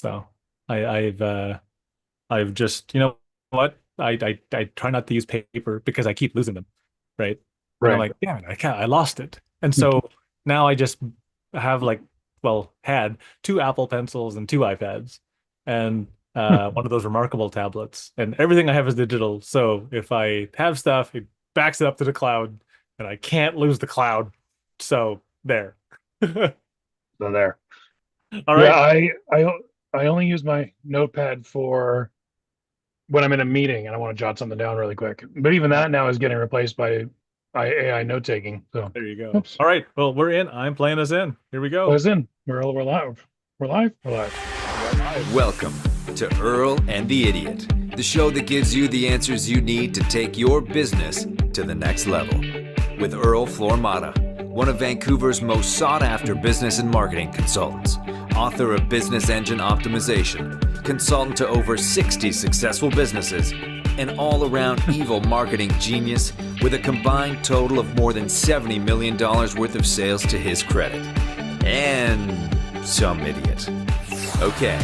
So I've just, you know what? I try not to use paper because I keep losing them, right? And I'm Right. like, damn it, I lost it. And so now I just have like, well, had two Apple Pencils and two iPads and one of those remarkable tablets. And everything I have is digital. So if I have stuff, it backs it up to the cloud and I can't lose the cloud. So there. So there. All Yeah, right. I only use my notepad for when I'm in a meeting and I want to jot something down really quick. But even that now is getting replaced by AI note taking. So, There you go. oops, All right. Well, we're in. I'm playing us in. Here we go. was in. We're live. We're live. We're live. We're live. Welcome to Earl and the Idiot, the show that gives you the answers you need to take your business to the next level. With Earl Flormata, one of Vancouver's most sought-after business and marketing consultants, author of Business Engine Optimization, consultant to over 60 successful businesses, an all-around evil marketing genius with a combined total of more than $70 million worth of sales to his credit. And some idiot. Okay,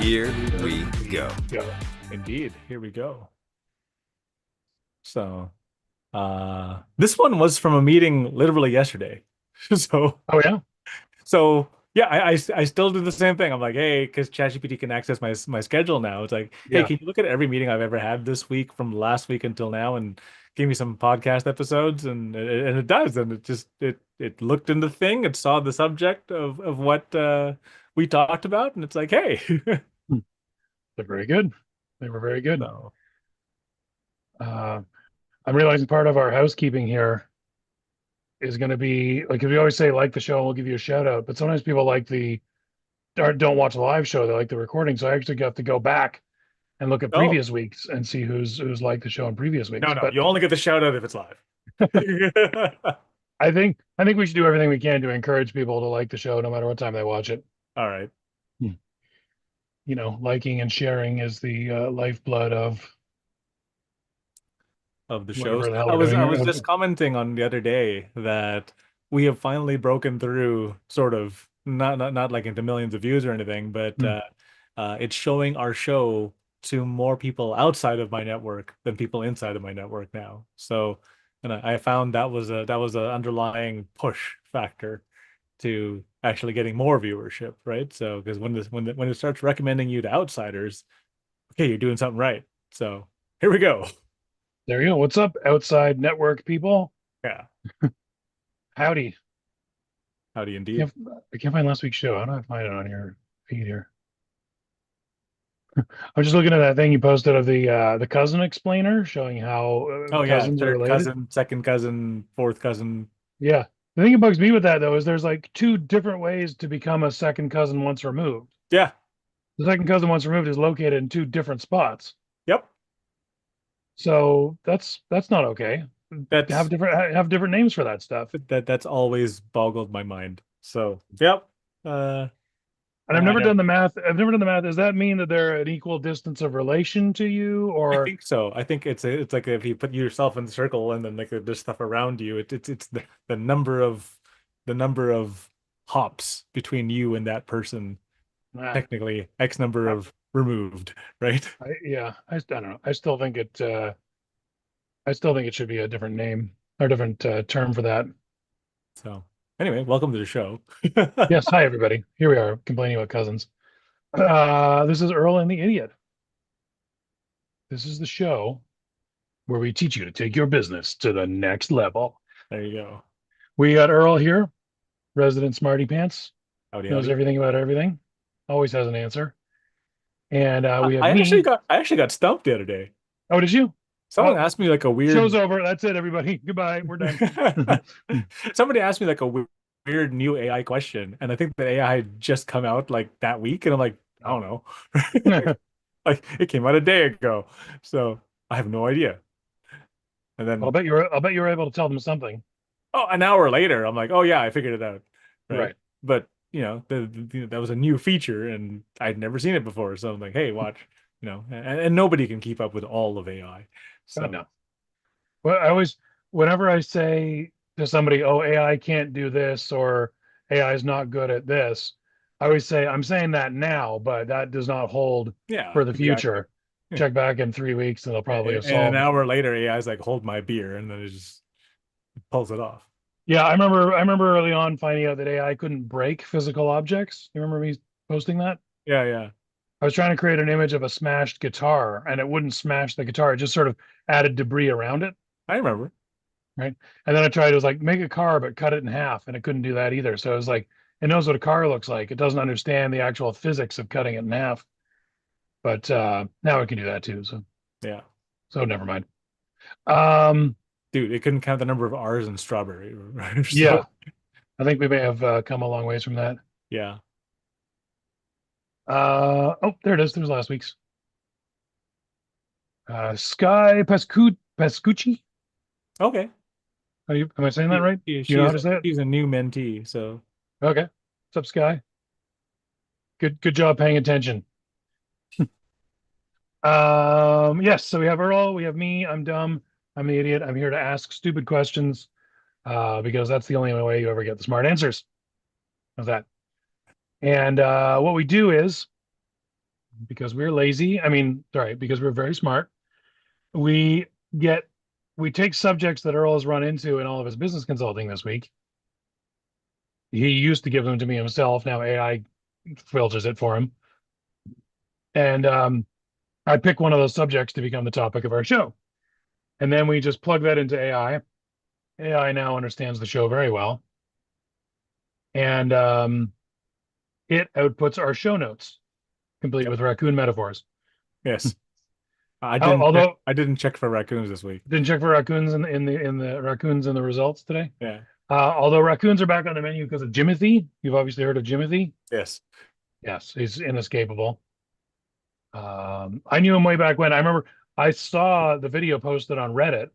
here we go. Yeah. Indeed. Here we go. So, this one was from a meeting literally yesterday. So, Oh yeah. so yeah, I still do the same thing. I'm like, hey, because ChatGPT can access my schedule now. It's like, hey, Yeah. can you look at every meeting I've ever had this week from last week until now and give me some podcast episodes? And it does. And it looked in the thing. It saw the subject of what we talked about, and it's like, hey. Hmm. They're very good. They were very good. So, Uh, I'm realizing part of our housekeeping here is going to be like, if we always say like the show, we'll give you a shout out. But sometimes people like the or don't watch the live show; they like the recording. So I actually got to go back and look at oh. previous weeks and see who's liked the show in previous No, weeks. no, But you only get the shout out if it's live. I think we should do everything we can to encourage people to like the show no matter what time they watch it. All right. Hmm. You know, liking and sharing is the lifeblood of Of the shows. whatever the hell I we're was doing I here. was just commenting on the other day that we have finally broken through sort of not like into millions of views or anything, but Hmm. it's showing our show to more people outside of my network than people inside of my network now. So, and I found that was a underlying push factor to actually getting more viewership, right? So because when it starts recommending you to outsiders, okay, you're doing something right. So here we go. There you go. What's up, outside network people? Yeah, Howdy. howdy I indeed. can't, I can't find last week's show. How do I find it on your feed here? I'm just looking at that thing you posted of the cousin explainer showing how Oh yeah, cousins are third related. cousin, second cousin, fourth cousin. Yeah. The thing that bugs me with that though is there's like two different ways to become a second cousin once removed. Yeah, The second cousin once removed is located in two different spots. yep. So that's not okay. That's Have different names for that stuff. that's always boggled my mind. So yep. Uh, And I've I never don't. done the math. I've never done the math. Does that mean that they're an equal distance of relation to you, I or think so. I think it's like if you put yourself in the circle and then like there's stuff around you. It's the number of hops between you and that person. nah, Technically, X number of removed, right? yeah, I don't know. I still think it should be a different name or different term for that. So anyway, welcome to the show. Yes. Hi, everybody. Here we are complaining about cousins. This is Earl and the Idiot. This is the show where we teach you to take your business to the next level. There you go. We got Earl here, resident smarty pants, Howdy, knows howdy. everything about everything, always has an answer. And I we have I actually me. got I actually got stumped the other day. Oh, did you? Someone Oh, asked me like a show's weird over. That's it, everybody. Goodbye. We're done. somebody asked me like a weird new AI question, and I think the AI had just come out like that week, and I'm like, I don't know. Like it came out a day ago. So I have no idea. And then I'll bet you were able to tell them something. oh, an hour later, I'm like, oh yeah, I figured it out. Right. Right. But that was a new feature and I'd never seen it before. So I'm like, hey, watch, and nobody can keep up with all of AI. God, So no. Well, whenever I say to somebody, "Oh, AI can't do this," or "AI is not good at this," I always say I'm saying that now, but that does not hold Yeah, for the exactly. future. Check back in 3 weeks and they'll probably have And an solved. hour later, AI's like, hold my beer, and then it just pulls it off. Yeah, I remember early on finding out that AI couldn't break physical objects. You remember me posting that? Yeah, yeah. I was trying to create an image of a smashed guitar and it wouldn't smash the guitar. It just sort of added debris around it. I remember. Right. And then I tried, it was like, make a car, but cut it in half. And it couldn't do that either. So it was like, it knows what a car looks like. It doesn't understand the actual physics of cutting it in half. But now it can do that too. Yeah. So never mind. Um, Dude, it couldn't count the number of R's in strawberry. yeah, So, I think we may have come a long ways from that. yeah. Oh, there it is. There's last week's. Sky Pascucci. Okay. Am I saying that right? Do you know how She's to say it? she's a new mentee, so Okay. What's up, Sky? Good job paying attention. Yes, so we have Earl, we have me, I'm dumb, I'm the idiot. I'm here to ask stupid questions, because that's the only way you ever get the smart answers. How's that? And what we do is, because we're lazy, I mean, sorry, because we're very smart, we get we take subjects that Earl has run into in all of his business consulting this week. He used to give them to me himself. Now AI filters it for him. And I pick one of those subjects to become the topic of our show. And then we just plug that into AI. AI now understands the show very well. And it outputs our show notes, complete yep. with raccoon metaphors. Yes. Although I didn't check for raccoons this week. didn't check for raccoons in the raccoons in the results today. Yeah. Although raccoons are back on the menu because of Jimothy. You've obviously heard of Jimothy. Yes. Yes, he's inescapable. I knew him way back when. I remember I saw the video posted on Reddit.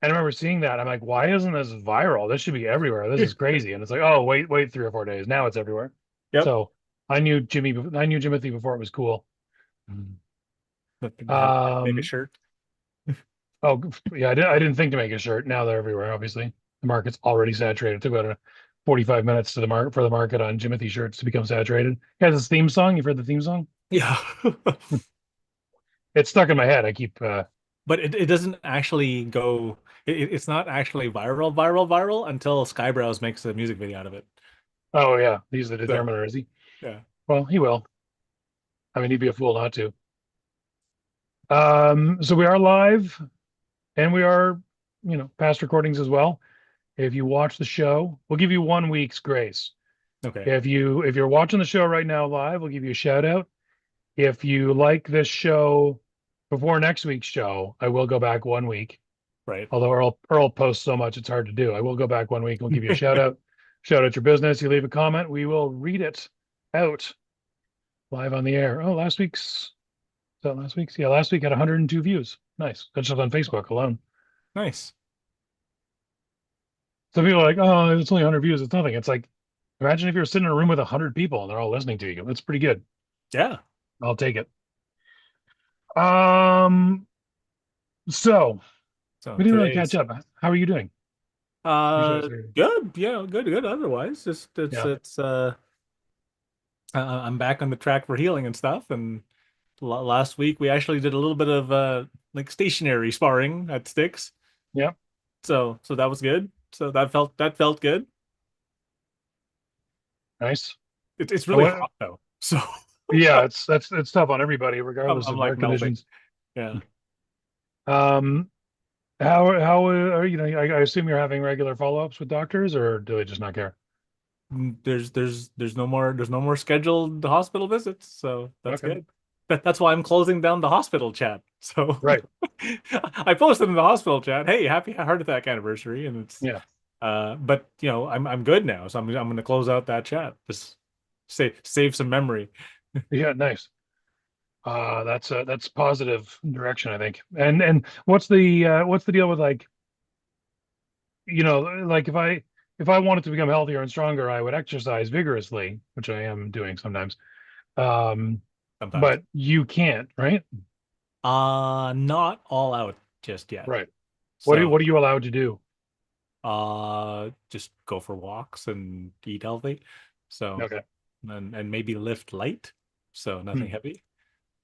And I remember seeing that. I'm like, why isn't this viral? This should be everywhere. This is crazy. And it's like, oh, wait 3 or 4 days. Now it's everywhere. Yep. So I knew Jimothy before it was cool. Make a Um, shirt. oh yeah, I didn't think to make a shirt. Now they're everywhere, obviously. The market's already saturated. It took about 45 minutes to the market for the market on Jimothy shirts to become saturated. It has this theme song. You've heard the theme song? Yeah. It's stuck in my head. I keep But it doesn't actually go it's not actually viral until Skybrows makes a music video out of it. oh yeah, he's the So determiner, is he? yeah. Well, he will. I mean, he'd be a fool not to. So we are live and we are, past recordings as well. If you watch the show, we'll give you 1 week's grace. Okay. If you're watching the show right now live, we'll give you a shout out. If you like this show before next week's show, I will go back 1 week. Right. Although Earl posts so much, it's hard to do. I will go back 1 week. We'll give you a shout out. Shout out your business. You leave a comment, we will read it out live on the air. Oh, last week's. Is that last week's? Yeah, last week had 102 views. Nice. That's just on Facebook alone. Nice. Some people are like, oh, it's only 100 views. It's nothing. It's like, imagine if you're sitting in a room with 100 people and they're all listening to you. That's pretty good. Yeah. I'll take it. So So we didn't really catch today's up. How are you doing? Usually I say, good. Yeah, good. Otherwise, just yeah, it's I'm back on the track for healing and stuff. And last week we actually did a little bit of like stationary sparring at sticks. yeah, So that was good. So that felt good. nice. It's And really hot though. So yeah, it's tough on everybody, regardless I'm of like market melting. conditions. Yeah. Um, how are I assume you're having regular follow-ups with doctors, or do they just not care? There's no more scheduled hospital visits, so that's Okay, good. That's why I'm closing down the hospital chat. So right. I posted in the hospital chat, "Hey, happy heart attack anniversary," and it's Yeah, but I'm good now, so I'm going to close out that chat. Just save some memory. yeah, nice. That's positive direction, I think. And what's the deal with, like, like if I wanted to become healthier and stronger, I would exercise vigorously, which I am doing sometimes. Um, Sometimes. but you can't, right? Not all out just yet. Right. What are So you allowed to do? just go for walks and eat healthy. So Okay. and maybe lift light, so nothing Hmm. heavy.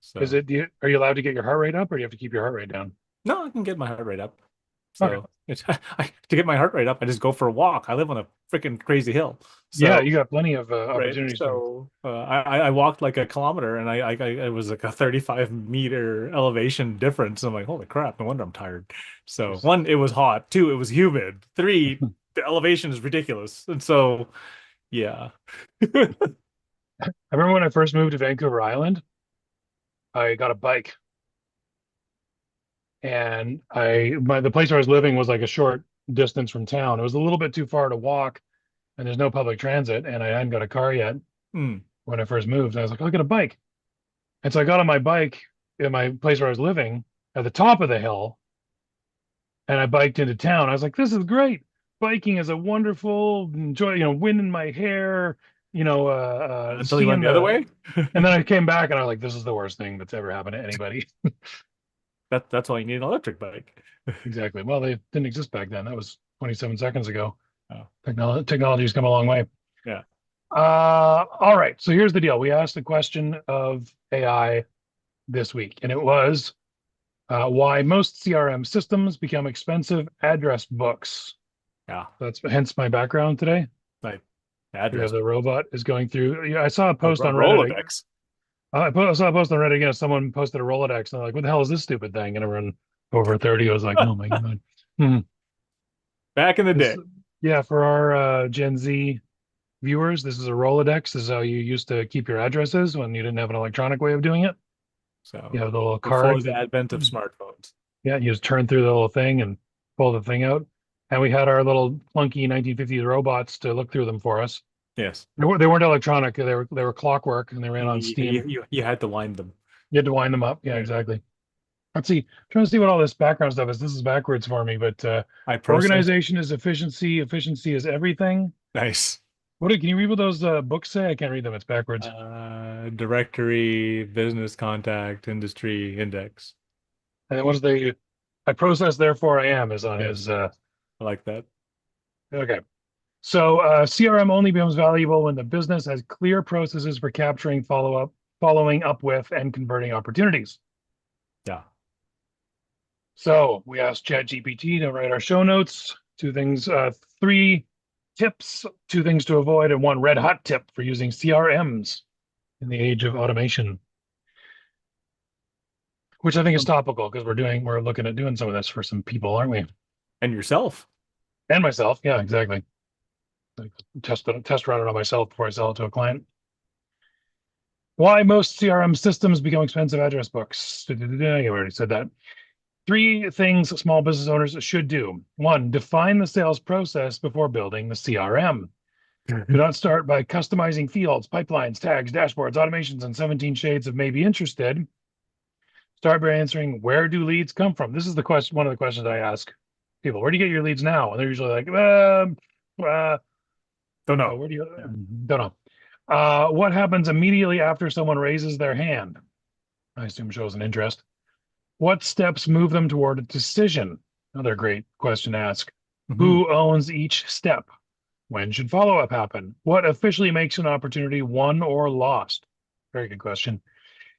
Is So it, are you allowed to get your heart rate up or do you have to keep your heart rate down? no, I can get my heart rate up. Okay. So it's to get my heart rate up, I just go for a walk. I live on a freaking crazy hill, Yeah, so you got plenty of right. opportunities to. So I walked like a kilometer, and it was like a 35-meter elevation difference. I'm like, holy crap! No wonder I'm tired. So Jeez. one, it was hot. Two, it was humid. Three, the elevation is ridiculous. And so yeah. I remember when I first moved to Vancouver Island, I got a bike and the place where I was living was like a short distance from town. It was a little bit too far to walk and there's no public transit and I hadn't got a car yet Hmm. when I first moved. And I was like, I'll get a bike. And so I got on my bike in my place where I was living at the top of the hill and I biked into town. I was like, this is great. Biking is a wonderful enjoy, wind in my hair, Until you went seeing the other way. and then I came back and I was like, this is the worst thing that's ever happened to anybody. That's why you need an electric bike. Exactly. Well, they didn't exist back then. That was 27 seconds ago. Oh, Technology's come a long way. yeah. All right. So here's the deal. We asked the question of AI this week, and it was why most CRM systems become expensive address books. Yeah. That's hence my background today. Like We have address the robot is going through. Yeah, I saw a post on Reddit. Rolodex. I saw a post on Reddit again. Someone posted a Rolodex, and I'm like, "What the hell is this stupid thing?" And everyone over 30 was like, "Oh my god." Hmm. Back in the This, day. yeah, for our Gen Z viewers, this is a Rolodex. This is how you used to keep your addresses when you didn't have an electronic way of doing it. You So have the little before card the that, advent of smartphones. yeah, you just turn through the little thing and pull the thing out. And we had our little clunky 1950s robots to look through them for us. Yes. They weren't electronic. They were clockwork and they ran on steam. You had to wind them. You had to wind them up. Yeah, Yeah. exactly. Let's see. Trying to see what all this background stuff is. This is backwards for me, but I process. organization is efficiency. Efficiency is everything. Nice. Can you read what those books say? I can't read them. It's backwards. Directory, business contact, industry, index. And then what's the I process, therefore I am is on Yes, his I like that. okay. So CRM only becomes valuable when the business has clear processes for capturing following up with, and converting opportunities. Yeah. So we asked ChatGPT to write our show notes, three tips, two things to avoid, and one red hot tip for using CRMs in the age of automation, which I think is topical because we're looking at doing some of this for some people, aren't we? And yourself. And myself. Yeah, exactly. Like test run it on myself before I sell it to a client. Why most CRM systems become expensive address books. I already said that. Three things small business owners should do. One, define the sales process before building the CRM. Do not start by customizing fields, pipelines, tags, dashboards, automations, and 17 shades of maybe interested. Start by answering, where do leads come from? This is the question. One of the questions I ask people. Where do you get your leads now? And they're usually like, Don't know. where do you? Yeah. Don't know. What happens immediately after someone raises their hand? I assume shows an interest. What steps move them toward a decision? Another great question to ask. Mhm. Who owns each step? When should follow-up happen? What officially makes an opportunity won or lost? Very good question.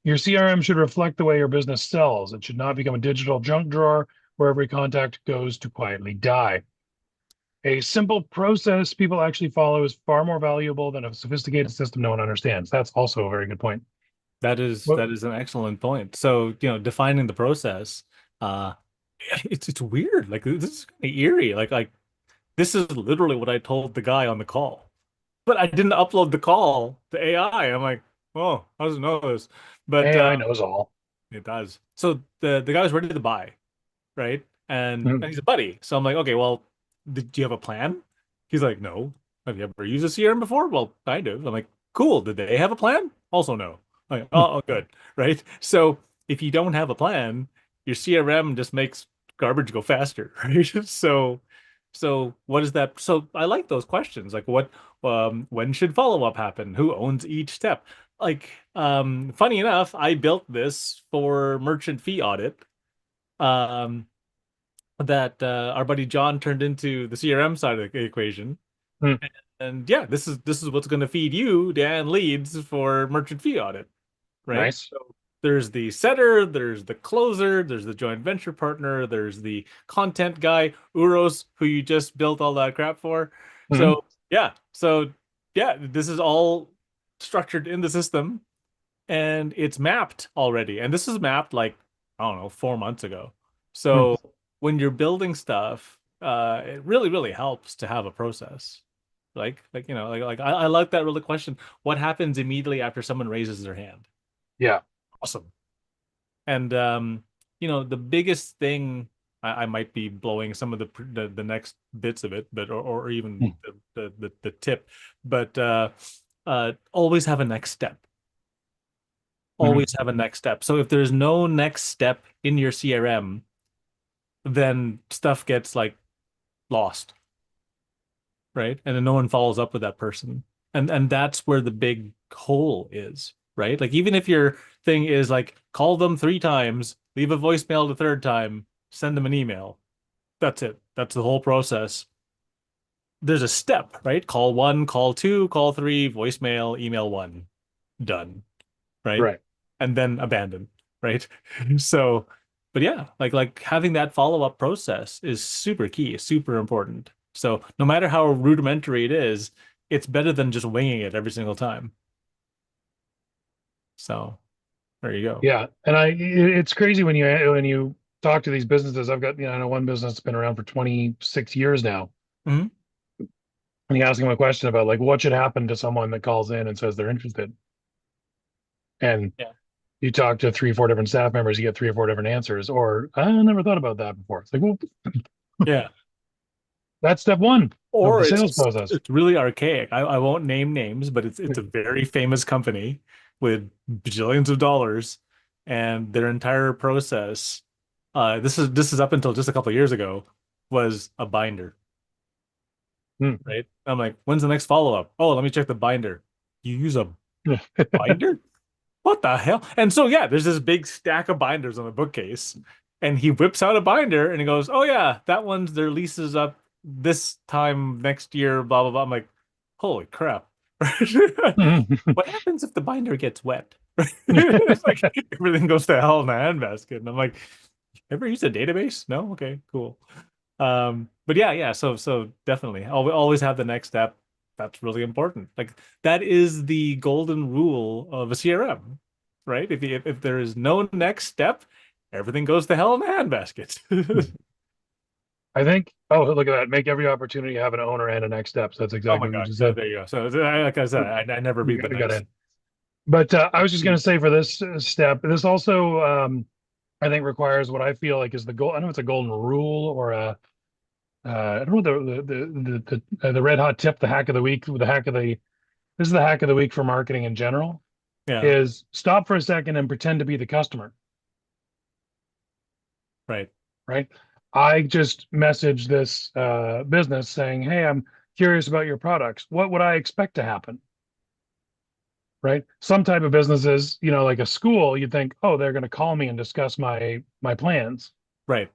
Your CRM should reflect the way your business sells. It should not become a digital junk drawer where every contact goes to quietly die. A simple process people actually follow is far more valuable than a sophisticated system no one understands. That's also a very good point. Well, That is an excellent point. So, defining the process, uh, it's weird. Like this is kind of eerie. Like this is literally what I told the guy on the call. But I didn't upload the call to AI. I'm like, oh, how does it know this? But AI knows all. it does. So the guy was ready to buy, right? And Mhm. he's a buddy. So I'm like, okay, well, do you have a plan? He's like, no. Have you ever used a CRM before? Well, kind of. I'm like, cool. Did they have a plan? Also, no. Like, oh, good, right? So if you don't have a plan, your CRM just makes garbage go faster, right? So what is that? So I like those questions. Like, when should follow-up happen? Who owns each step? Like, funny enough, I built this for merchant fee audit. Um, that our buddy John turned into the CRM side of the equation. Mhm. And yeah, this is what's going to feed you, Dan, leads for merchant fee audit, right? Nice. So there's the setter, there's the closer, there's the joint venture partner, there's the content guy, Uros, who you just built all that crap for. Mhm. So yeah, this is all structured in the system and it's mapped already. And this is mapped like, I don't know, 4 months ago. Hmm. So when you're building stuff, it really, really helps to have a process. I like that really question. What happens immediately after someone raises their hand? Yeah. Awesome. And the biggest thing I might be blowing some of the next bits of it, but or even Hmm. the tip, but always have a next step. Mhm. Always have a next step. So if there's no next step in your CRM, then stuff gets like lost, right? And then no one follows up with that person. And that's where the big hole is, right? Like even if your thing is like call them 3 times, leave a voicemail the third time, send them an email. That's it. That's the whole process. There's a step, right? Call one, call two, call three, voicemail, email one, done, right? Right. And then abandon, right? So, but yeah, like having that follow-up process is super key, super important. So no matter how rudimentary it is, it's better than just winging it every single time. So there you go. Yeah. And it's crazy when you talk to these businesses. I've got, I know one business that's been around for 26 years now. Mhm. And you ask them a question about like what should happen to someone that calls in and says they're interested. And Yeah. you talk to 3 or 4 different staff members, you get 3 or 4 different answers. Or I never thought about that before. It's like, well, Yeah. that's step one of Or the it's sales just process. it's really archaic. I won't name names, but it's a very famous company with bajillions of dollars, and their entire process, this is up until just a couple of years ago, was a binder, Hmm. right? I'm like, when's the next follow-up? Oh, let me check the binder. You use a binder? What the hell? And so yeah, there's this big stack of binders on the bookcase, and he whips out a binder and he goes, "Oh yeah, that one's their lease is up this time next year." Blah blah blah. I'm like, holy crap! What happens if the binder gets wet? It's like everything goes to hell in a handbasket, and I'm like, ever used a database? No? Okay, cool. But yeah. So definitely, always have the next step. That's really important. Like that is the golden rule of a CRM, right? If there is no next step, everything goes to hell in a handbasket. I think, oh, look at that. Make every opportunity have an owner and a next steps. That's Oh exactly my what you gosh. just So said. there you go. So like I said, I never We read got, the we got next. in. But I was just going to say for this step, this also, I think, requires what I feel like is the goal. I don't know if it's a golden rule or I don't know the red hot tip, the hack of the week, this is the hack of the week for marketing in general, Yeah, is stop for a second and pretend to be the customer, right. right? I just messaged this business saying, "Hey, I'm curious about your products. What would I expect to happen?" Right? Some type of businesses, like a school, you'd think, "Oh, they're going to call me and discuss my plans." Right.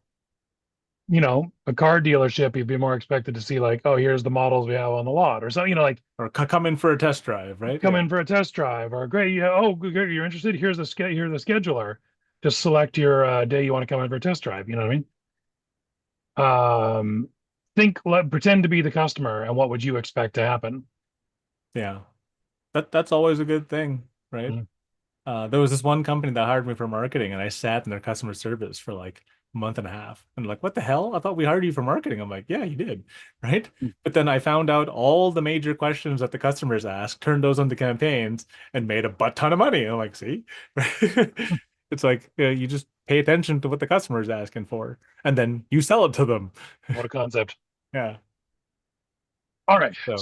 A car dealership, you'd be more expected to see like, "Oh, here's the models we have on the lot," or so, like Or come in for a test drive, right? come Yeah. in for a test drive, or great, yeah, oh, good, you're interested. Here's the scheduler. Just select your day you want to come in for a test drive. You know what I mean? Pretend to be the customer, and what would you expect to happen? Yeah. That's always a good thing, right? Mhm. There was this one company that hired me for marketing, and I sat in their customer service for like a month and a half. And like, what the hell? I thought we hired you for marketing. I'm like, yeah, you did, right? But then I found out all the major questions that the customers asked, turned those into campaigns, and made a butt ton of money. And I'm like, see, it's like you just pay attention to what the customer is asking for, and then you sell it to them. What a concept. Yeah. All right. So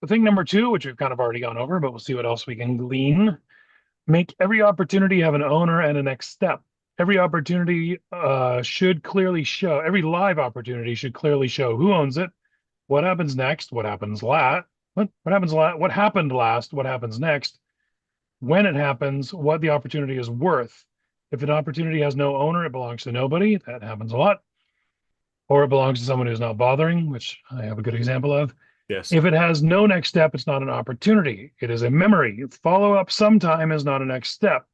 Thing number two, which we've kind of already gone over, but we'll see what else we can glean. Make every opportunity have an owner and a next step. Every opportunity should clearly show, every live opportunity should clearly show who owns it, what happens next, what happens last, what happened last, what happens next, when it happens, what the opportunity is worth. If an opportunity has no owner, it belongs to nobody. That happens a lot. Or it belongs to someone who's not bothering, which I have a good example of. Yes. If it has no next step, it's not an opportunity. It is a memory. Follow up sometime is not a next step.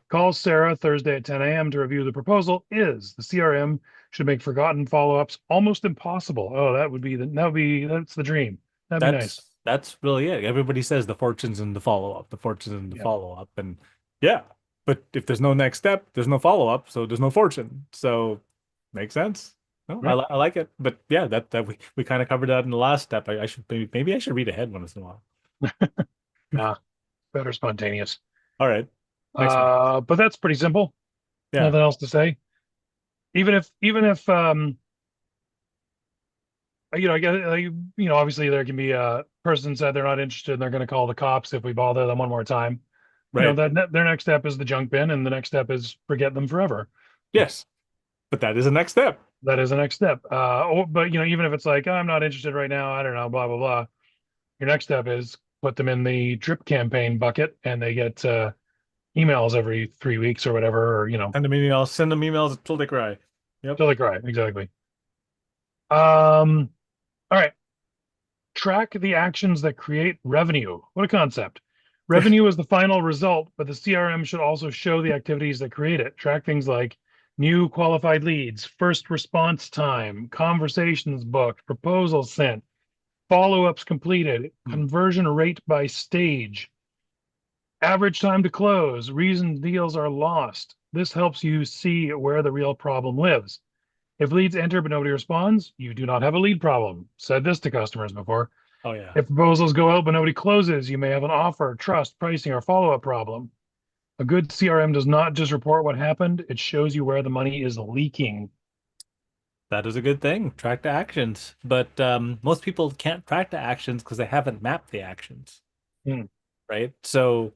Call Sarah Thursday at 10 a.m. to review the proposal. The CRM should make forgotten follow-ups almost impossible. Oh, that's the dream. That'd be nice. That's really it. Everybody says the fortunes in the follow-up, the fortunes in the Yeah. follow-up. And yeah, but if there's no next step, there's no follow-up, so there's no fortune. So makes sense. No, Right. I like it. But yeah, that we kind of covered that in the last step. I should maybe I should read ahead once in a while. Yeah. Better spontaneous. All right. Next one. But that's pretty simple. Yeah. Nothing else to say. Even if I guess obviously there can be a person said they're not interested and they're going to call the cops if we bother them one more time. Right. That their next step is the junk bin, and the next step is forget them forever. Yes. But that is the next step. That is the next step. But even if it's like, "Oh, I'm not interested right now, I don't know, blah blah blah. Your next step is put them in the drip campaign bucket, and they get emails every 3 weeks or whatever, or Send them emails until they cry. Yep. till they cry. Exactly. Um. All right. Track the actions that create revenue. What a concept. Revenue is the final result, but the CRM should also show the activities that create it. Track things like new qualified leads, first response time, conversations booked, proposals sent, follow-ups completed, Hmm. conversion rate by stage, average time to close, reason deals are lost. This helps you see where the real problem lives. If leads enter but nobody responds, you do not have a lead problem. Said this to customers before. Oh yeah. If proposals go out but nobody closes, you may have an offer, trust, pricing, or follow-up problem. A good CRM does not just report what happened, it shows you where the money is leaking. That is a good thing. Track the actions. But most people can't track the actions because they haven't mapped the actions, Hmm. right? So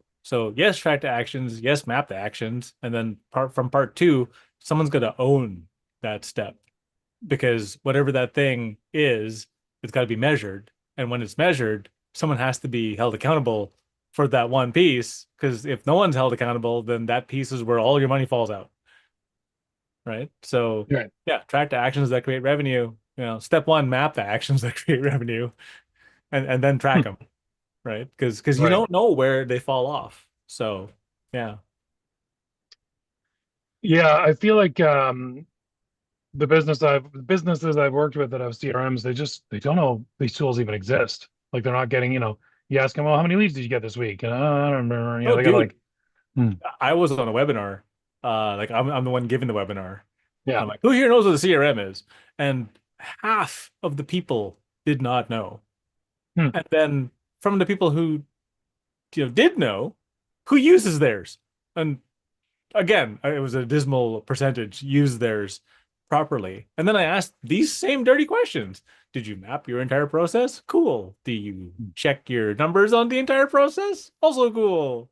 yes, track the actions, yes, map the actions, and then part two, someone's gonna own that step because whatever that thing is, it's got to be measured. And when it's measured, someone has to be held accountable for that one piece. Because if no one's held accountable, then that piece is where all your money falls out. Right. So Right. yeah, track the actions that create revenue. Step one, map the actions that create revenue and then track Hmm. them. Right. Because you Right. don't know where they fall off. So yeah. Yeah, I feel like the businesses I've worked with that have CRMs, they don't know these tools even exist. Like they're not getting, you ask them, well, how many leads did you get this week? And I don't remember, Oh, they got dude, like, hmm, I was on a webinar. Like I'm the one giving the webinar. yeah. I'm like, who here knows what the CRM is? And half of the people did not know. Hmm. And then from the people who did know, who uses theirs? And again, it was a dismal percentage use theirs properly. And then I asked these same dirty questions. Did you map your entire process? Cool. Do you check your numbers on the entire process? Also cool.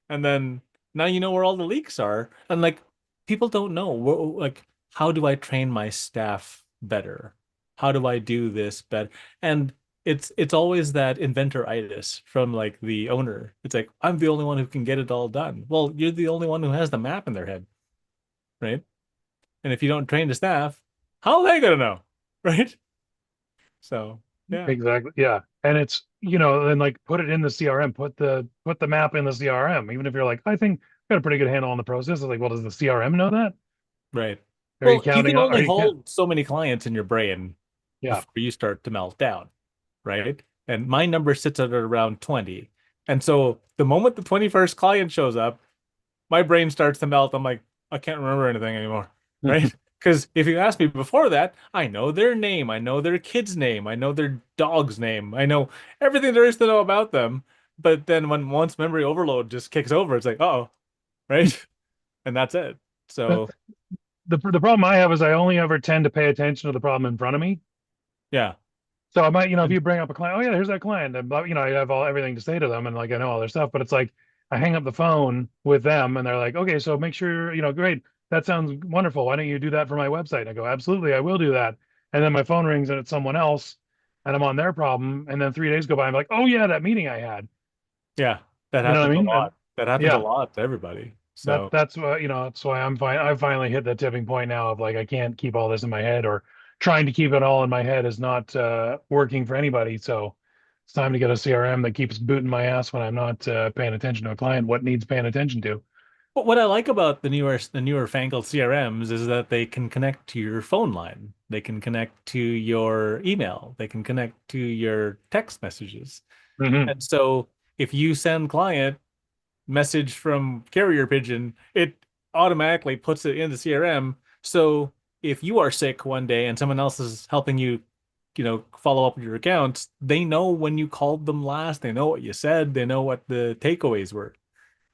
And then now you know where all the leaks are. And like people don't know. Like, how do I train my staff better? How do I do this better? And it's always that inventoritis from like the owner. It's like, I'm the only one who can get it all done. Well, you're the only one who has the map in their head, right? And if you don't train the staff, how are they gonna know? Right? So yeah. Exactly. Yeah. And it's, then like put it in the CRM, put the map in the CRM, even if you're like, I think I got a pretty good handle on the process. It's like, well, does the CRM know that? Right. Are you Well, you counting can on, are only you count? hold so many clients in your brain Yeah. before you start to melt down, right? And my number sits at around 20. And so the moment the 21st client shows up, my brain starts to melt. I'm like, I can't remember anything anymore, right? Because if you ask me before that, I know their name, I know their kid's name, I know their dog's name, I know everything there is to know about them. But then once memory overload just kicks over, it's like, oh, right? And that's it. The, So the problem I have is I only ever tend to pay attention to the problem in front of me. yeah. So I might, if you bring up a client, oh yeah, here's that client, and I have everything to say to them, and like I know all their stuff, but it's like I hang up the phone with them, and they're like, okay, so make sure, great, that sounds wonderful. Why don't you do that for my website? And I go, absolutely, I will do that. And then my phone rings, and it's someone else, and I'm on their problem, and then 3 days go by, I'm like, oh yeah, that meeting I had. Yeah. That You know what happens I a mean? And lot. That happens a yeah, lot to everybody. that So that's why that's why I'm fine. I've finally hit that tipping point now of like I can't keep all this in my head, or trying to keep it all in my head is not working for anybody. So It's time to get a CRM that keeps booting my ass when I'm not paying attention to a client. What needs paying attention to? But what I like about the newer fangled CRMs is that they can connect to your phone line. They can connect to your email. They can connect to your text messages. Hmm. And so if you send client message from carrier pigeon, it automatically puts it in the CRM. So if you are sick one day and someone else is helping you, follow up with your accounts, they know when you called them last, they know what you said, they know what the takeaways were,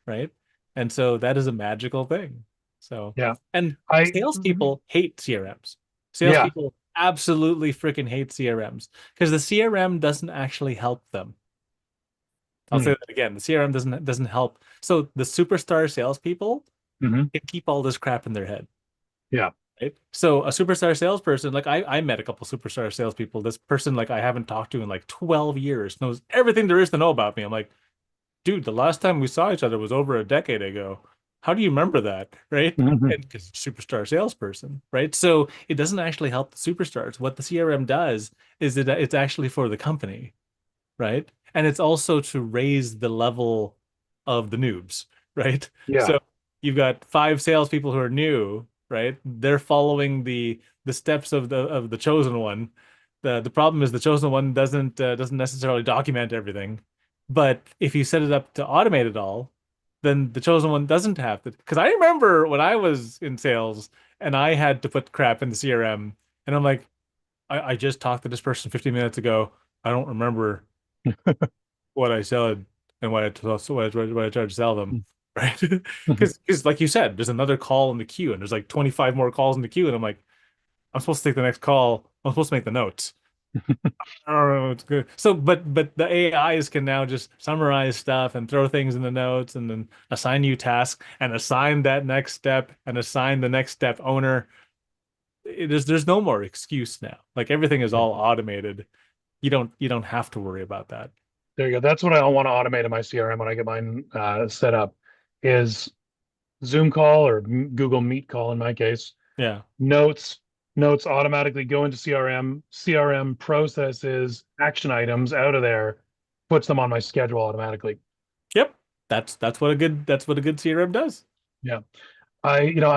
right? And so that is a magical thing. So, Yeah. and I salespeople hate CRMs. yeah. Salespeople absolutely freaking hate CRMs because the CRM doesn't actually help them. I'll say Mm. that again. The CRM doesn't help. So the superstar salespeople Hmm. can keep all this crap in their head, Yeah. right? So a superstar salesperson, like I met a couple superstar salespeople. This person, like I haven't talked to in like 12 years, knows everything there is to know about me. I'm like, dude, the last time we saw each other was over a decade ago. How do you remember that, right? Hmm. And because superstar salesperson, right? So it doesn't actually help the superstars. What the CRM does is that it's actually for the company, right? And it's also to raise the level of the noobs, right? Yeah. So you've got five salespeople who are new, right? They're following the steps of the chosen one. The problem is the chosen one doesn't necessarily document everything. But if you set it up to automate it all, then the chosen one doesn't have to. Because I remember when I was in sales and I had to put crap in the CRM, and I'm like, I just talked to this person 15 minutes ago. I don't remember what I said and what I tried to sell them, right? Because like you said, there's another call in the queue, and there's like 25 more calls in the queue, and I'm like, I'm supposed to take the next call. I'm supposed to make the notes. I don't know, it's good. So, but the AIs can now just summarize stuff and throw things in the notes, and then assign you tasks and assign that next step and assign the next step owner. There's no more excuse now. Like everything is Yeah. all automated. You don't have to worry about that. There you go. That's what I want to automate in my CRM when I get mine set up is Zoom call or Google Meet call in my case. Yeah. Notes, notes automatically go into CRM. CRM processes action items out of there, puts them on my schedule automatically. Yep. That's what a good CRM does. Yeah. I know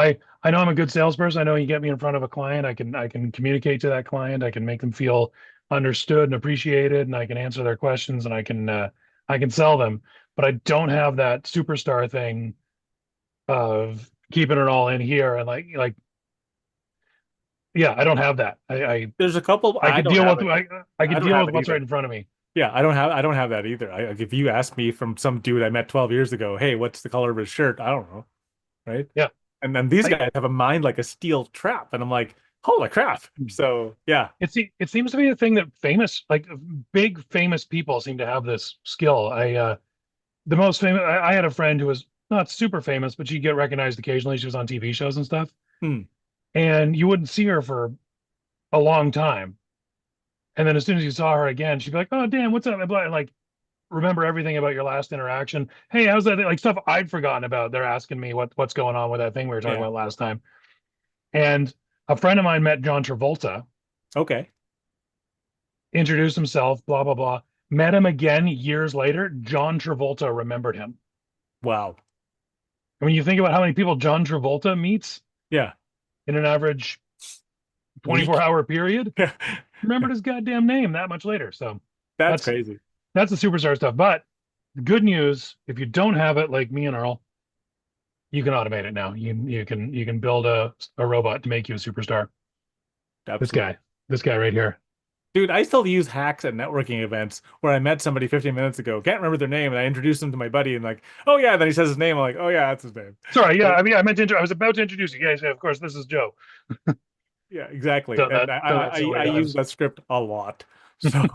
I'm a good salesperson. I know you get me in front of a client, I can communicate to that client. I can make them feel understood and appreciated, and I can answer their questions, and I can sell them. But I don't have that superstar thing of keeping it all in here and like yeah, I don't have that. There's a couple. I I could don't deal have with it. I I could don't deal have with it what's right either. in front of me. Yeah, I don't have that either. Like if you ask me from some dude I met 12 years ago, hey, what's the color of his shirt? I don't know, right? Yeah. And then these I guys have a mind like a steel trap, and I'm like, holy crap. So yeah, it seems to be a thing that famous like big famous people seem to have this skill. The most famous I had a friend who was not super famous, but she'd get recognized occasionally. She was on TV shows and stuff. hmm, And you wouldn't see her for a long time. And then as soon as you saw her again, she'd be like, "Oh, Dan, what's up?" And like, remember everything about your last interaction. Hey, how's that? Like stuff I'd forgotten about. They're asking me what's going on with that thing we were talking yeah, about last time. And a friend of mine met John Travolta, okay, introduced himself, blah blah blah. Met him again years later. John Travolta remembered him. wow, And when you think about how many people John Travolta meets yeah, in an average 24 weak, hour period, remembered his goddamn name that much later. So that's that's crazy. that's the superstar stuff. But the good news, if you don't have it like me and Earl, you can automate it now. You can build a robot to make you a superstar. This Absolutely. guy, this guy right here. Dude, I still use hacks at networking events where I met somebody 15 minutes ago, can't remember their name, and I introduced them to my buddy and like, oh yeah, then he says his name. I'm like, oh yeah, that's his name. Sorry, yeah, Right? I mean, I was about to introduce you. Yes, yeah, of course, this is Joe. Yeah, exactly. Done And that, I, done that I, so I many use times. that script a lot. So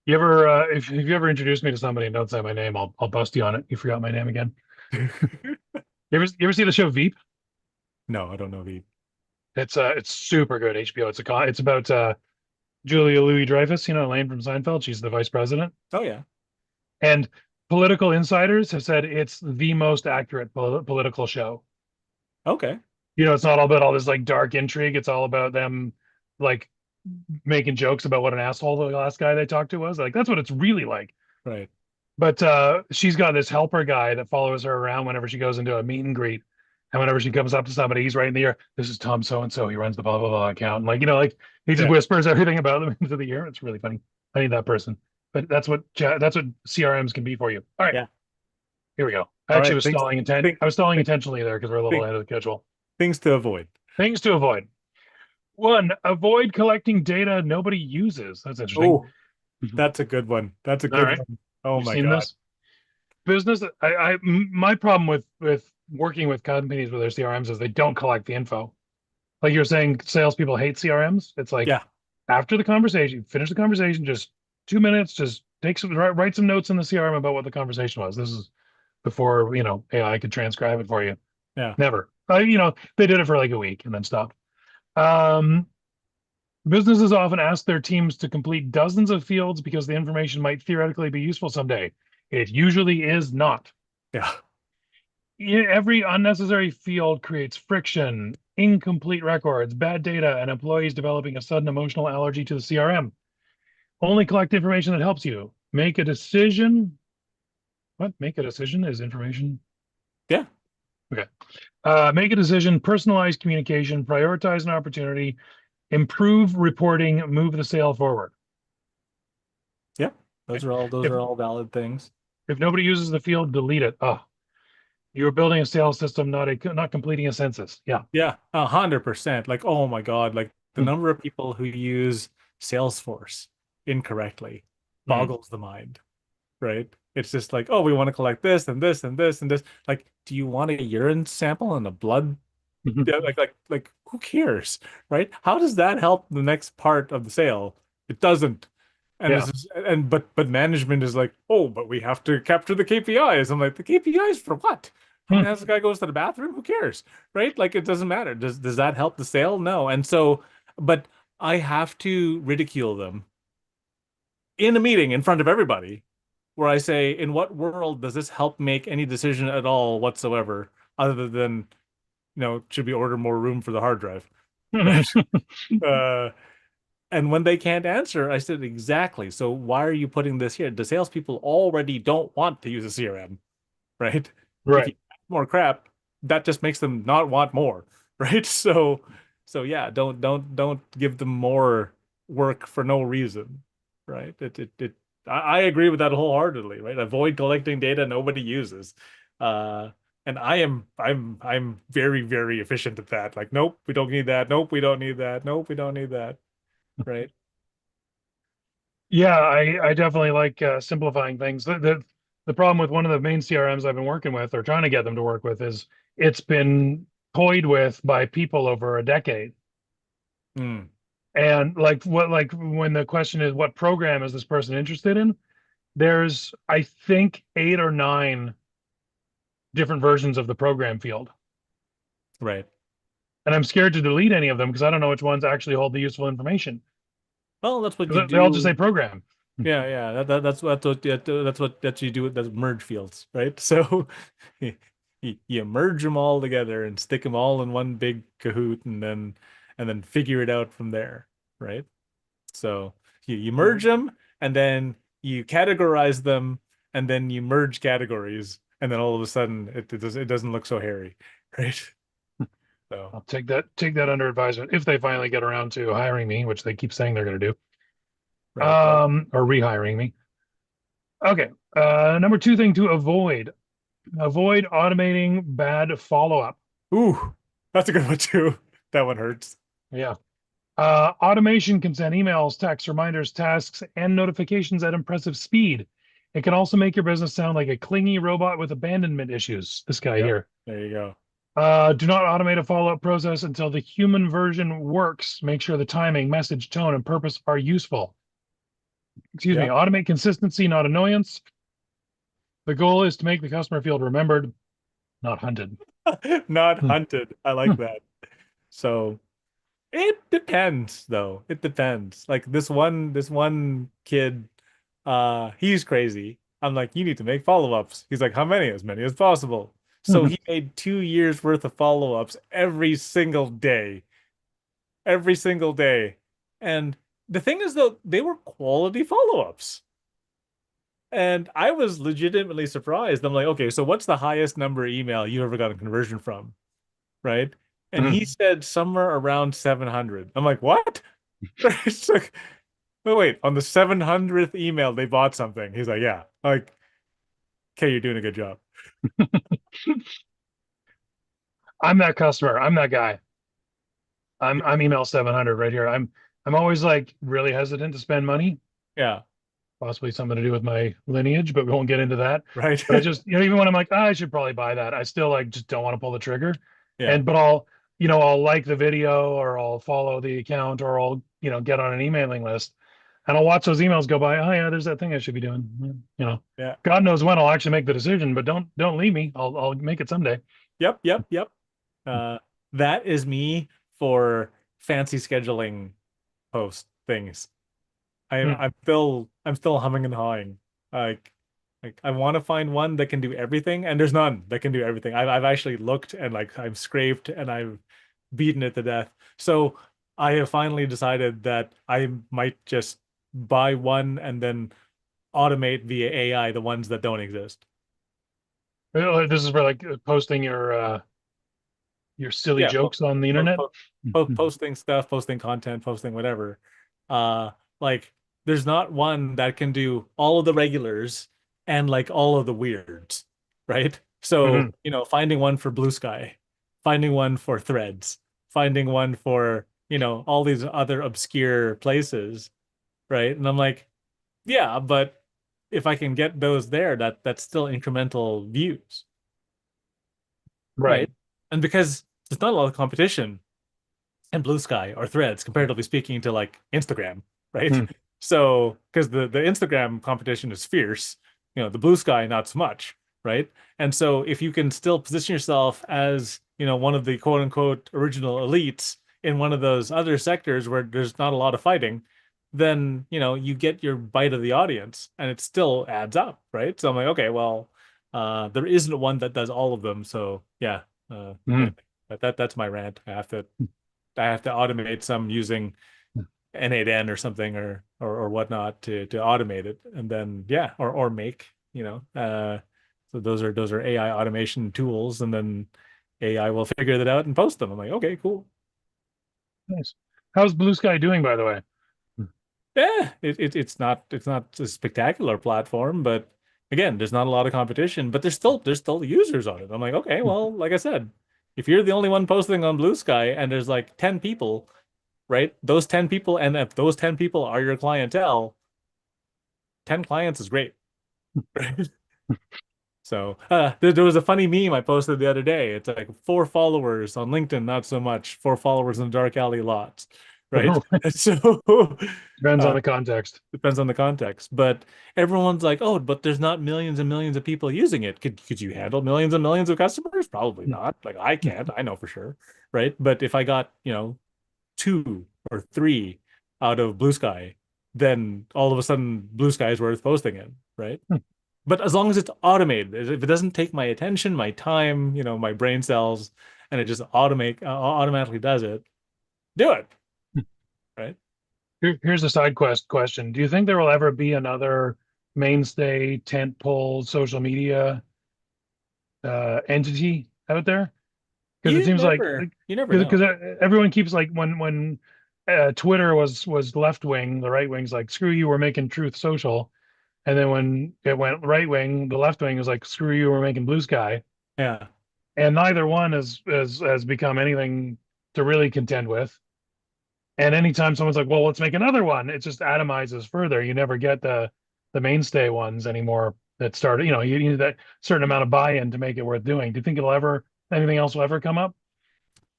You ever, if you ever introduce me to somebody and don't say my name, I'll bust you on it. You forgot my name again. You ever see the show Veep? no, I don't know the. It's super good. HBO. It's about Julia Louis Dreyfus. You know, Elaine from Seinfeld. She's the vice president. Oh yeah. And political insiders have said it's the most accurate political show. Okay. It's not all about all this like dark intrigue. It's all about them like making jokes about what an asshole the last guy they talked to was. Like that's what it's really like. Right. But she's got this helper guy that follows her around whenever she goes into a meet and greet. And whenever she comes up to somebody, he's right in the ear. This is Tom so and so. He runs the blah blah blah account. And like, like he just Yeah. whispers everything about them into the ear. It's really funny. I need that person. But that's what CRMs can be for you. All right, Yeah. here we go. I All actually right. was stalling intent. Think, I was stalling think, intentionally there because we're a little think, ahead of the schedule. things to avoid. Things to avoid. One, avoid collecting data nobody uses. That's interesting. Oh, that's a good one. That's a All good right. one. Oh You've my seen God. this? Business, my problem with working with companies with their CRMs is they don't collect the info. Like you're saying, salespeople hate CRMs. It's like Yeah. after the conversation, finish the conversation, just 2 minutes, just write some notes in the CRM about what the conversation was. This is before, AI could transcribe it for you. Yeah. Never. They did it for like a week and then stopped. Um, Businesses often ask their teams to complete dozens of fields because the information might theoretically be useful someday. It usually is not. Yeah. Every unnecessary field creates friction, incomplete records, bad data, and employees developing a sudden emotional allergy to the CRM. Only collect information that helps you. Make a decision. What? Make a decision is information. Yeah. Okay. Make a decision, personalize communication, prioritize an opportunity, improve reporting, move the sale forward. Yeah. Those If are all valid things. if nobody uses the field, delete it. Oh, you're building a sales system, not completing a census. Yeah. Yeah, 100%. Like, oh my God, like the Hmm. number of people who use Salesforce incorrectly Hmm. boggles the mind, right? It's just like, oh, we want to collect this and this and this and this. Like, do you want a urine sample and a blood? Yeah, like, who cares, right? How does that help the next part of the sale? It doesn't. And Yeah. this is and but management is like, oh, but we have to capture the KPIs. I'm like, the KPIs for what? How Hmm. many times the guy goes to the bathroom? Who cares? Right? Like it doesn't matter. Does that help the sale? No. And so, but I have to ridicule them in a meeting in front of everybody where I say, in what world does this help make any decision at all whatsoever, other than, should we order more room for the hard drive? Right. Uh, and when they can't answer, I said, exactly. So why are you putting this here? The salespeople already don't want to use a CRM, right? If Right. you add more crap, that just makes them not want more, right? So yeah, don't give them more work for no reason, right? I agree with that wholeheartedly, right? Avoid collecting data nobody uses. Uh, and I'm very, very efficient at that. Like, nope, we don't need that. Nope, we don't need that. Nope, we don't need that. Right. Yeah, I definitely like simplifying things. The problem with one of the main CRMs I've been working with or trying to get them to work with is it's been toyed with by people over a decade. Mm, And like when the question is what program is this person interested in, there's I think 8 or 9 different versions of the program field. right. And I'm scared to delete any of them because I don't know which ones actually hold the useful information. Well, that's what you Because they all just say do. program. Yeah, yeah. That's what you do with the merge fields, right? So you merge them all together and stick them all in one big Kahoot, and then figure it out from there, right? So you merge them, and then you categorize them, and then you merge categories, and then all of a sudden it doesn't look so hairy, right? So I'll take that under advisement if they finally get around to hiring me, which they keep saying they're going to do, right. Well, or rehiring me. Okay. Number 2 thing to avoid automating bad follow-up. ooh, that's a good one too. That one hurts. Yeah. Automation can send emails, texts, reminders, tasks, and notifications at impressive speed. It can also make your business sound like a clingy robot with abandonment issues. This guy Yep. here. There you go. Do not automate a follow-up process until the human version works. Make sure the timing, message, tone, and purpose are useful. Excuse me. Yep. Automate consistency, not annoyance. The goal is to make the customer feel remembered, not hunted. Not Hmm. hunted. I like that. So it depends though. It depends. Like this one kid, he's crazy. I'm like, you need to make follow-ups. He's like, how many? As many as possible. So he made 2 years worth of follow-ups every single day. Every single day. And the thing is, though, they were quality follow-ups. And I was legitimately surprised. I'm like, okay, so what's the highest number email you ever got a conversion from? Right? And he Mhm. said somewhere around 700. I'm like, what? It's like, wait, on the 700th email, they bought something. He's like, yeah. I'm like, okay, you're doing a good job. I'm that customer. I'm that guy. I'm email 700 right here. I'm always like really hesitant to spend money, Yeah, possibly something to do with my lineage, but we won't get into that. right. But I just, even when I'm like, I should probably buy that, I still like just don't want to pull the trigger. Yeah. And but I'll like the video or I'll follow the account or I'll, get on an emailing list and I'll watch those emails go by. Oh yeah, there's that thing I should be doing. Yeah. God knows when I'll actually make the decision, but don't leave me. I'll make it someday. Yep, yep, yep. Uh, that is me for fancy scheduling post things. Hmm. I'm still humming and hawing. Like I want to find one that can do everything, and there's none that can do everything. I've actually looked and like I've scraped and I've beaten it to death. So I have finally decided that I might just buy one and then automate via AI the ones that don't exist. This is for like posting your silly Yeah, jokes on the po internet. po posting stuff, posting content, posting whatever. Like there's not one that can do all of the regulars and like all of the weirds, right? So, Hmm. finding one for Blue Sky, finding one for Threads, finding one for, all these other obscure places, right? And I'm like, yeah, but if I can get those there, that's still incremental views, right? Right. And because there's not a lot of competition and Blue Sky or Threads, comparatively speaking to like Instagram, right? Hmm. So, because the Instagram competition is fierce, the Blue Sky not so much, right? And so, if you can still position yourself as, one of the quote unquote original elites in one of those other sectors where there's not a lot of fighting, then, you get your bite of the audience and it still adds up, right? So I'm like, okay, well, there isn't one that does all of them. So yeah, Hmm. that's my rant. I have to automate some using N8N or something or whatnot to automate it, and then yeah, or make so those are AI automation tools, and then AI will figure that out and post them. I'm like, okay, cool. Nice. How's Blue Sky doing, by the way? Yeah, it's not a spectacular platform, but again, there's not a lot of competition, but there's still users on it. I'm like, okay, Hmm. well, like I said, if you're the only one posting on Blue Sky and there's like 10 people, right? Those 10 people, and if those 10 people are your clientele, 10 clients is great, right? So there was a funny meme I posted the other day. It's like 4 followers on LinkedIn, not so much. 4 followers in dark alley lots, right? And so Depends on uh, the context. depends on the context. But everyone's like, oh, but there's not millions and millions of people using it. Could you handle millions and millions of customers? Probably not. Like I can't, I know for sure, right? But if I got, 2 or 3 out of Blue Sky, then all of a sudden Blue Sky is worth posting in, right? But as long as it's automated, if it doesn't take my attention, my time, my brain cells, and it just automatically does it, do it, right? Here's a side quest question. Do you think there will ever be another mainstay tentpole social media entity out there? Because it You seems like never, you never because know. everyone keeps like when Twitter was left wing, the right wing's like screw you, we're making Truth Social, and then when it went right wing, the left wing was like screw you, we're making Blue Sky, Yeah. and neither one has become anything to really contend with. And anytime someone's like, well, let's make another one, it just atomizes further. You never get the mainstay ones anymore that started, you need that certain amount of buy-in to make it worth doing. Do you think anything else will ever come up?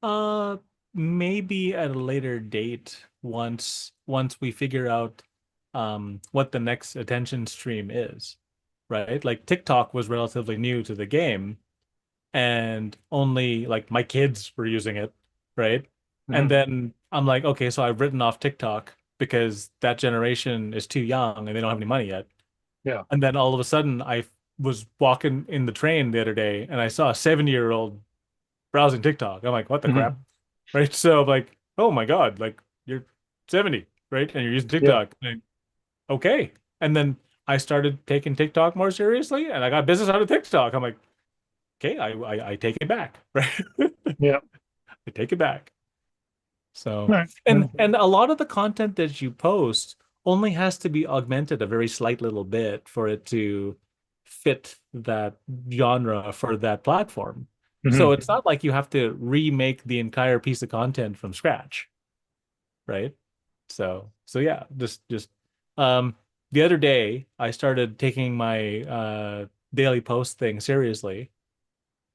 Uh, Maybe at a later date, once we figure out what the next attention stream is, right? Like TikTok was relatively new to the game, and only like my kids were using it, right? And Hmm. then I'm like, okay, so I've written off TikTok because that generation is too young and they don't have any money yet. Yeah. And then all of a sudden, I was walking in the train the other day and I saw a 70-year-old browsing TikTok. I'm like, what the crap? Hmm. Right? So I'm like, oh my God, like you're 70. right? And you're using Yeah. TikTok. Like, okay. And then I started taking TikTok more seriously, and I got business out of TikTok. I'm like, okay, I take it back, right? Yeah. I take it back. All So, right. and a lot of the content that you post only has to be augmented a very slight little bit for it to fit that genre for that platform. So Mhm. it's not like you have to remake the entire piece of content from scratch, right? So yeah, just um the other day I started taking my daily post thing seriously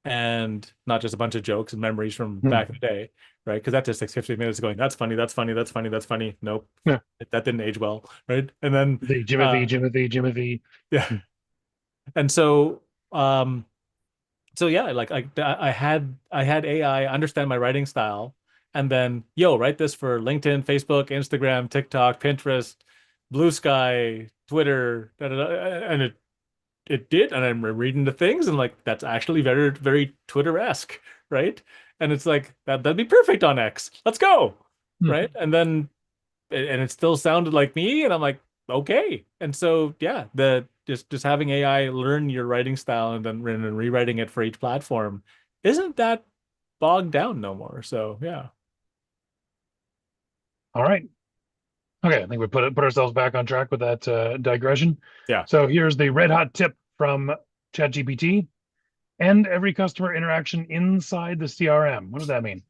and not just a bunch of jokes and memories from back in Mhm. the day, right? Because that just takes 15 minutes of going, that's funny, that's funny, that's funny, that's funny. Nope, Yeah. that didn't age well, right? And then The Jimothy, Jimothy, Jimothy. yeah, and um so yeah, like I had AI understand my writing style, and then yo, write this for LinkedIn, Facebook, Instagram, TikTok, Pinterest, Blue Sky, Twitter, da, da, da, and it did, and I'm reading the things, and like that's actually very very Twitter-esque, right? And it's like that'd be perfect on X. Let's go, right? And then and it still sounded like me, and I'm like, okay. And so yeah, the just having AI learn your writing style and then rewriting it for each platform isn't that bogged down no more. So yeah, All right. Okay, I think we put ourselves back on track with that digression. yeah, So here's the red hot tip from ChatGPT. End every customer interaction inside the CRM. What does that mean?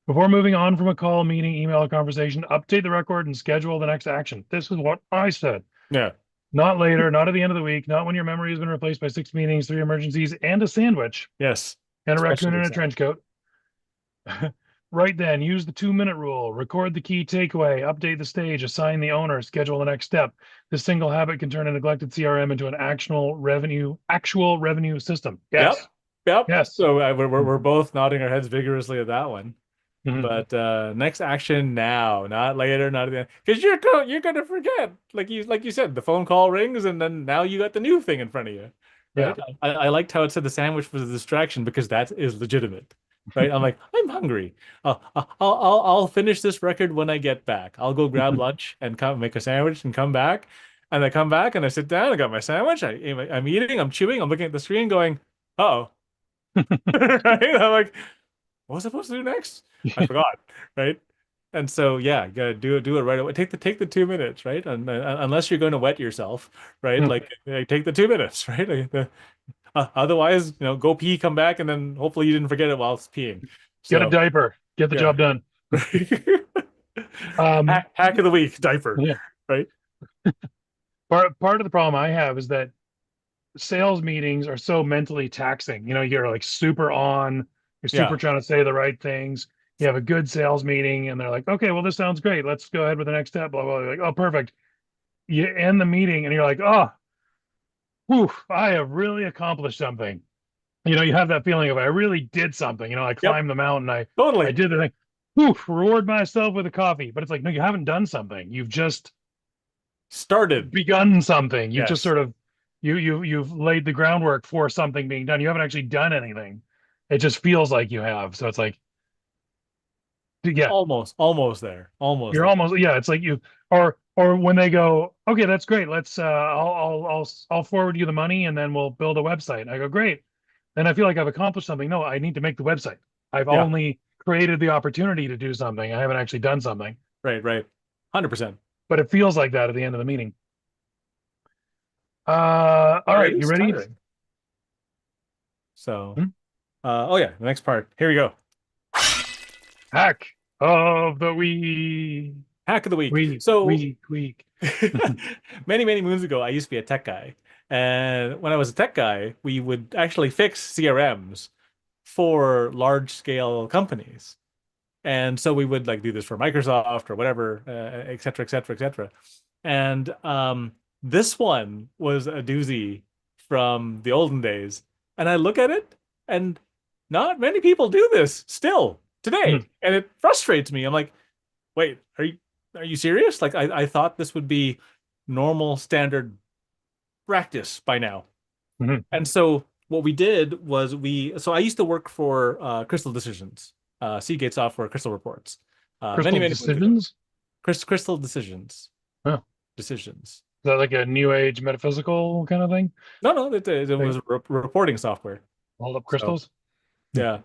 Before moving on from a call, meeting, email, or conversation, update the record and schedule the next action. This is what I said. yeah, Not later, not at the end of the week, not when your memory has been replaced by 6 meetings, 3 emergencies, and a sandwich, yes, and a raccoon especially in a so. trench coat. Right then, use the 2 minute rule, record the key takeaway, update the stage, assign the owner, schedule the next step. This single habit can turn a neglected CRM into an actual revenue system. Yep, Yes. yep. Yes. So we're both nodding our heads vigorously at that one. Mhm. But next action now, not later, not at the end, because you're gonna forget. Like you said, the phone call rings, and then now you got the new thing in front of you, Yeah. right? I liked how it said the sandwich was a distraction because that is legitimate, right? I'm like, I'm hungry. I'll finish this record when I get back. I'll go grab lunch and come make a sandwich and come back, and I come back and I sit down. I got my sandwich. I'm eating. I'm chewing. I'm looking at the screen, going, uh-oh, right? I'm like, what was I supposed to do next? I forgot, right? And so yeah, you gotta do it right away. Take the 2 minutes, right? And unless you're going to wet yourself, right? Like take the 2 minutes, right? Otherwise, go pee, come back, and then hopefully you didn't forget it while it's peeing. Get a So diaper. Get the yeah, job done. Um, hack of the week, diaper, yeah. right? Part of the problem I have is that sales meetings are so mentally taxing. You're like super on, you're super Yeah, trying to say the right things. You have a good sales meeting and they're like, okay, well, this sounds great. Let's go ahead with the next step. Blah, blah, blah. You're like, oh, perfect. You end the meeting and you're like, oh, whew, I have really accomplished something. You have that feeling of I really did something. I yep, climbed the mountain. I totally did the thing. Whew, reward myself with a coffee. But it's like, no, you haven't done something. You've just started. begun something. You've just Yes, sort of you've laid the groundwork for something being done. You haven't actually done anything. It just feels like you have. So it's like, yeah, almost there, almost you're there. almost, yeah. It's like or when they go, okay, that's great. Let's I'll forward you the money and then we'll build a website. And I go, great. Then I feel like I've accomplished something. No, I need to make the website. I've Yeah, only created the opportunity to do something. I haven't actually done something. right, 100%. But it feels like that at the end of the meeting. All Or right, it you is ready? tiring. So, Hmm? oh yeah, the next part. Here we go. Hack of the week. Hack of the week. Week, So week, week. many, many moons ago, I used to be a tech guy. And when I was a tech guy, we would actually fix CRMs for large scale companies. And so we would like do this for Microsoft or whatever, et cetera, et cetera, et cetera. And this one was a doozy from the olden days. And I look at it, and not many people do this still Hmm. today. And it frustrates me. I'm like, wait, are you serious? Like I thought this would be normal standard practice by now. Mhm. And so what we did was so I used to work for Crystal Decisions, Seagate Software Crystal Reports, many, Crystal many moons ago. decisions. Crystal decisions. Huh. Decisions. Is that like a new age metaphysical kind of thing? No, it They was reporting software. hold up So crystals? Hmm. yeah.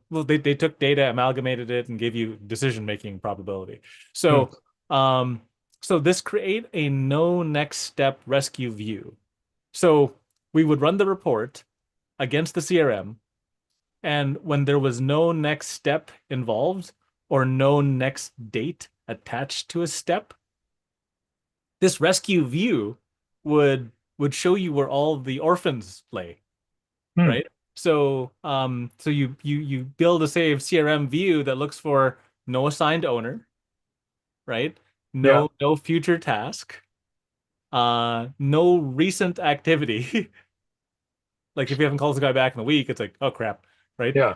Well, they took data, amalgamated it, and gave you decision-making probability. Hmm. So um so this create a no next step rescue view. So we would run the report against the CRM, and when there was no next step involved or no next date attached to a step, this rescue view would show you where all the orphans lay, Hmm. right? So you build a save CRM view that looks for no assigned owner, right? Yeah. No future task, no recent activity. Like if you haven't called the guy back in a week, it's like, oh crap, right? Yeah.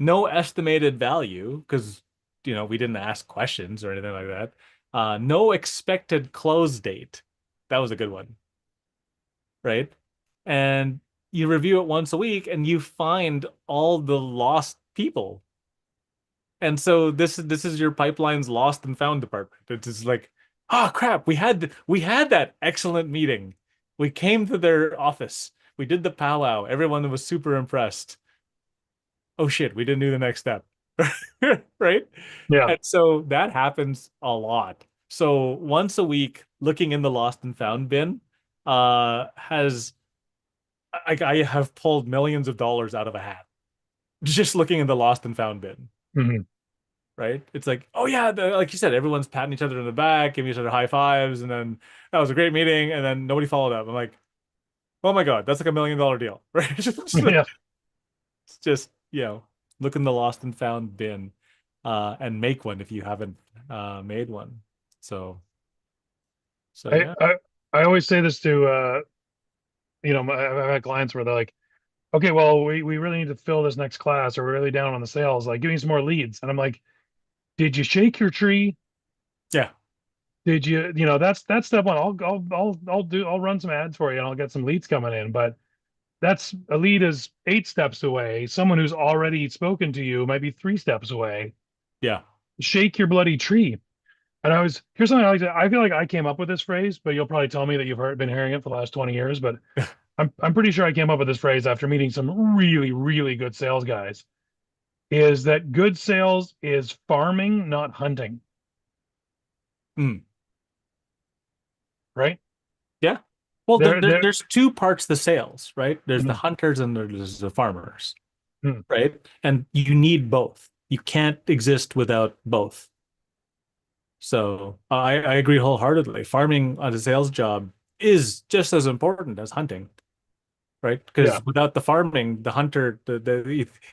No estimated value because we didn't ask questions or anything like that. No expected close date. That was a good one, right? And you review it once a week and you find all the lost people. And so this is your pipeline's lost and found department. It's just like, oh crap, we had that excellent meeting. We came to their office. We did the powwow. Everyone was super impressed. Oh shit, we didn't do the next step. Right? Yeah. And so that happens a lot. So once a week, looking in the lost and found bin, has I have pulled millions of dollars out of a hat just looking in the lost and found bin, Hmm. right? It's like, oh yeah, like you said, everyone's patting each other in the back, giving each other high fives, and then that was a great meeting, and then nobody followed up. I'm like, oh my God, that's like $1 million deal, right? Yeah. It's just, look in the lost and found bin, and make one if you haven't made one. So, so I, yeah, I I always say this to I've had clients where they're like, okay, well, we really need to fill this next class, or we're really down on the sales. Like, give me some more leads. And I'm like, did you shake your tree? yeah, Did you, that's step one. I'll run some ads for you and I'll get some leads coming in. But that's a lead is 8 steps away. Someone who's already spoken to you might be 3 steps away. yeah. Shake your bloody tree. And here's something I like to, I feel like I came up with this phrase, but you'll probably tell me that been hearing it for the last 20 years. But I'm pretty sure I came up with this phrase after meeting some really, really good sales guys. Is that good sales is farming, not hunting, Mm. right? Yeah. Well, They're there's two parts to sales, right? There's the mm, hunters and there's the farmers, mm, right? And you need both. You can't exist without both. So I agree wholeheartedly. Farming on a sales job is just as important as hunting, right? yeah, Because without the farming, the hunter,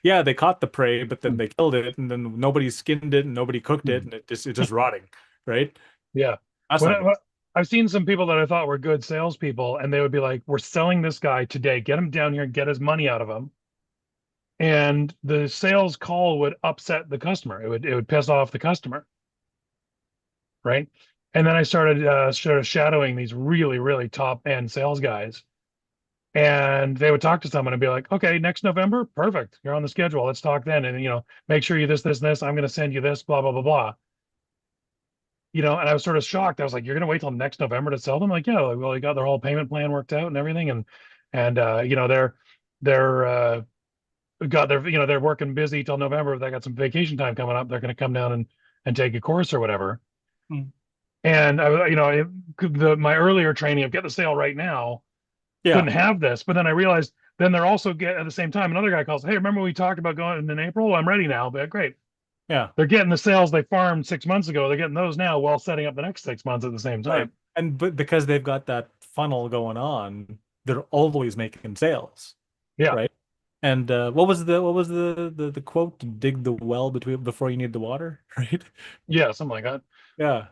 yeah, they caught the prey, but then mm, they killed it, and then nobody skinned it and nobody cooked it, mm, and it's just rotting, right? yeah. That's When not I, good. when- I've seen some people that I thought were good salespeople, and they would be like, "We're selling this guy today. Get him down here and get his money out of him." And the sales call would upset the customer. It would piss off the customer, right? And then I started sort of shadowing these really, really top end sales guys, and they would talk to someone and be like, "Okay, next November, perfect. You're on the schedule. Let's talk then, and make sure you this, and this. I'm going to send you this, blah blah blah blah." And I was sort of shocked. I was like, "You're going to wait till next November to sell them?" Like, yeah, like, well, they got their whole payment plan worked out and everything, and they're got their they're working busy till November. If they got some vacation time coming up, they're going to come down and take a course or whatever. Mm. And my earlier training of get the sale right now Yeah, couldn't have this, but then I realized then they're also get at the same time another guy calls, "Hey, remember we talked about going in April? Well, I'm ready now." But great, yeah. they're getting the sales they farmed 6 months ago. They're getting those now while setting up the next 6 months at the same Right. time. And but because they've got that funnel going on, they're always making sales, Yeah, right? And what was the quote? Dig the well between before you need the water, right? yeah, something like that. Yeah.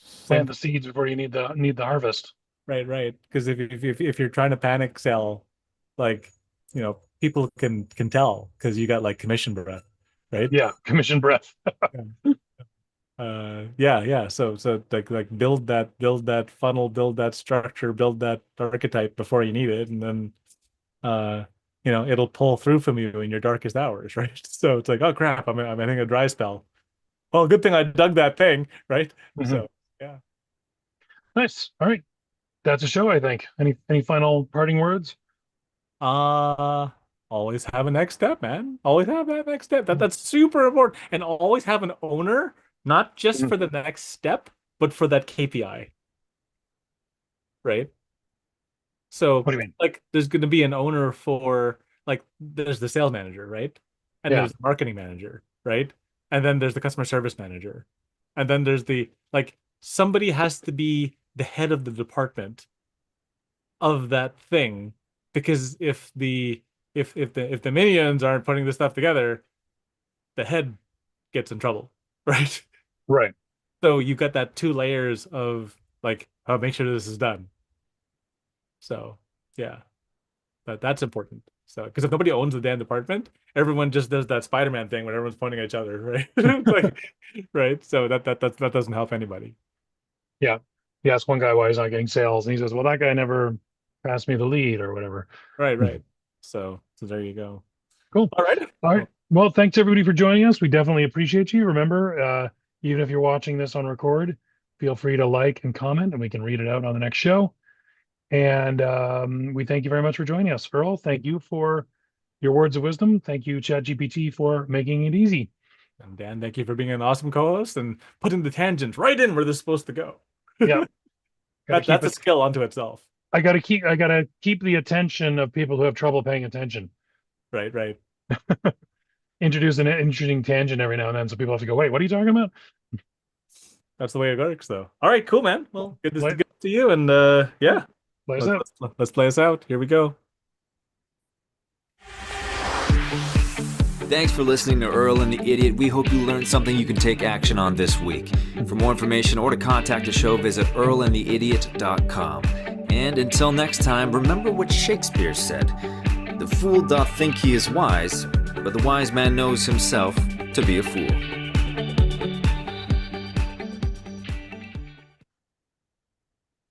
Same Plant the thing. seeds before you need the harvest. Right, right. Because if you're trying to panic sell, like, people can tell because you got like commission breath, right? Yeah, commission breath. Yeah. Yeah, yeah. So like build that funnel, build that structure, build that archetype before you need it, and then uh it'll pull through from you in your darkest hours, right? So it's like, oh crap, I'm having a dry spell. Well, good thing I dug that thing, right? Mhm. So yeah. Nice. All right. That's a show, I think. Any final parting words? Uh, always have a next step, man. Always have that next step. That's super important. And always have an owner, not just Mhm. for the next step, but for that KPI, right? So What do you mean? like there's going to be an owner for like there's the sales manager, right? And Yeah. there's the marketing manager, right? And then there's the customer service manager. And then there's the like somebody has to be the head of the department of that thing because if the minions aren't putting this stuff together, the head gets in trouble, right? Right. So you got that two layers of like, oh, make sure this is done. So yeah, that's important. So because if nobody owns the damn department, everyone just does that Spider-Man thing when everyone's pointing at each other, right? It's like, right? So that doesn't help anybody. Yeah. He asked one guy why he's not getting sales, and he says, "Well, that guy never passed me the lead or whatever." Right, Hmm. right. So there you go. Cool. All right. All right. Well, Well, thanks everybody for joining us. We definitely appreciate you. Remember, even if you're watching this on record, feel free to like and comment, and we can read it out on the next show. And we thank you very much for joining us. Earl, thank you for your words of wisdom. Thank you, ChatGPT, for making it easy. and Dan, thank you for being an awesome co-host and putting the tangent right in where they're supposed to go. Yeah, got to keep That's a it. skill unto itself. I gotta keep the attention of people who have trouble paying attention. Right, right. Introduce an interesting tangent every now and then, so people have to go, "Wait, what are you talking about?" That's the way it works, though. All right, cool, man. Cool. Well, good to Like, good to you, and cool. yeah, Play us out. let's play us out. Here we go. Thanks for listening to Earl and the Idiot. We hope you learned something you can take action on this week. For more information or to contact the show, visit earlandtheidiot.com. And until next time, remember what Shakespeare said. The fool doth think he is wise, but the wise man knows himself to be a fool.